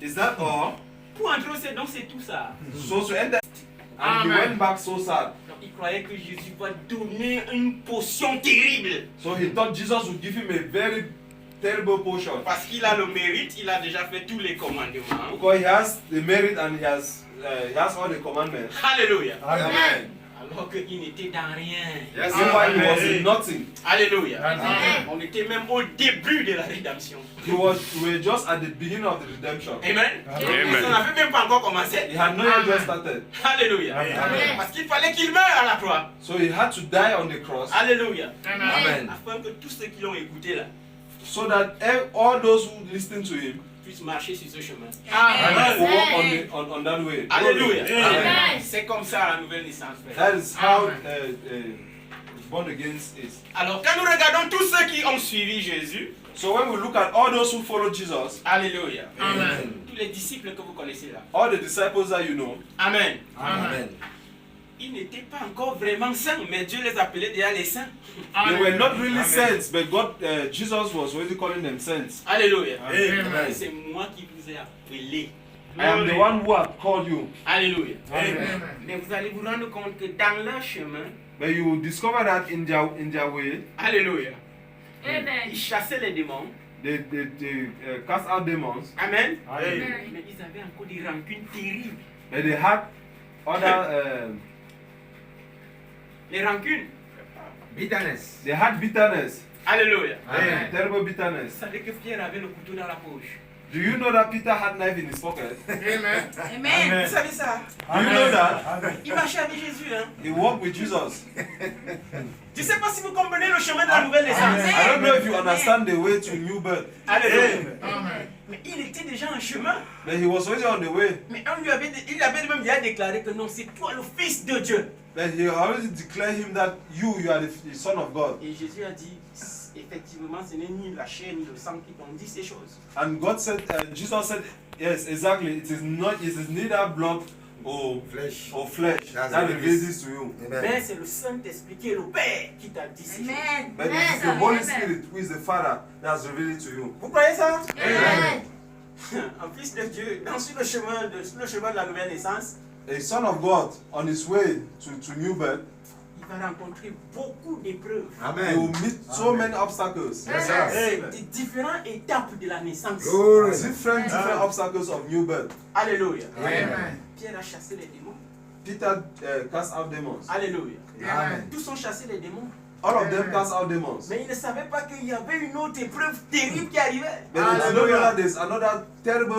Is that all? Pour entrer au ciel, donc c'est tout ça. So to end that, and he went back so sad. Donc il croyait que Jésus va donner une potion terrible. So he thought Jesus would give him a very terrible potion. Parce qu'il a le mérite, il a déjà fait tous les commandements. Because he has the merit and he has all the commandments. Alléluia. Amen. Alors qu'il n'était dans rien. Yes, meanwhile he was in nothing. Alléluia. Amen. On était même au début de la rédemption. We were just at the beginning of the redemption. Amen. Amen. On n'avait même pas encore commencé. He had not yet just started. Alléluia. Amen. Parce qu'il fallait qu'il meure à la croix. So he had to die on the cross. Alléluia. Amen. Afin que tous ceux qui l'ont écouté là So that all those who listen to him puissent marcher sur ce chemin. will walk on that way. Alléluia. Amen. C'est comme ça la nouvelle naissance, frère. That is how born again is. Alors quand nous regardons tous ceux qui ont suivi Jésus, So when we look at all those who follow Jesus, alléluia. Amen. Tous les disciples que vous connaissez là. all the disciples that you know, Amen. Amen. Ils n'étaient pas encore vraiment saints, mais Dieu les appelait déjà les saints. they were not really saints, but Jesus was already calling them saints. Alléluia. Amen. C'est moi qui vous ai appelé. I am the one who have called you. Alléluia. Amen. Mais vous allez vous rendre compte que dans leur chemin, But you will discover that in their way, alléluia, Amen. ils chassaient les démons. they cast out demons, Amen. Amen. Mais ils avaient encore des rancunes terribles. but they had other Les rancunes. Bitterness. they had bitterness, Alléluia. Amen. terrible Vous bitterness. savez que Pierre avait le couteau dans la poche. Do you know that Peter had knife in his pocket? Amen. Amen. Vous savez ça? Do you know that? Il marchait avec Jésus. Hein? He walked with Jesus. Je ne sais pas si vous comprenez le chemin de la nouvelle naissance. I don't know if you understand the way to new birth, Alléluia. Amen. Mais il était déjà en chemin. but he was already on the way. Mais il avait même déjà déclaré que non, c'est toi le Fils de Dieu. But he already declared him that you are the Son of God. Et Jésus a dit, effectivement, ce n'est ni la chair ni le sang qui t'ont dit ces choses. And God said, Jesus said, yes, exactly. It is neither blood or Flesh. flesh That's that the reveals this to you. Mais Amen. c'est le Saint-Esprit qui est le Père qui t'a dit ces choses. Amen. But it is the Holy Spirit who is the Father that has revealed it to you. Vous croyez ça? Amen. Un fils de Dieu, sur le chemin de la nouvelle naissance, A son of God on his way to new birth, il va rencontrer beaucoup d'épreuves. he Amen. will meet so many obstacles. Yes, sir. Des différentes étapes de la naissance. Glory. Different obstacles of new birth. Alléluia. Amen. Pierre a chassé les démons. Peter cast out demons. Alléluia. Amen. Tous ont chassé les démons. All of them cast out demons. Mais ils ne savaient pas qu'il y avait une autre épreuve terrible qui arrivait. But they did not know that there's another terrible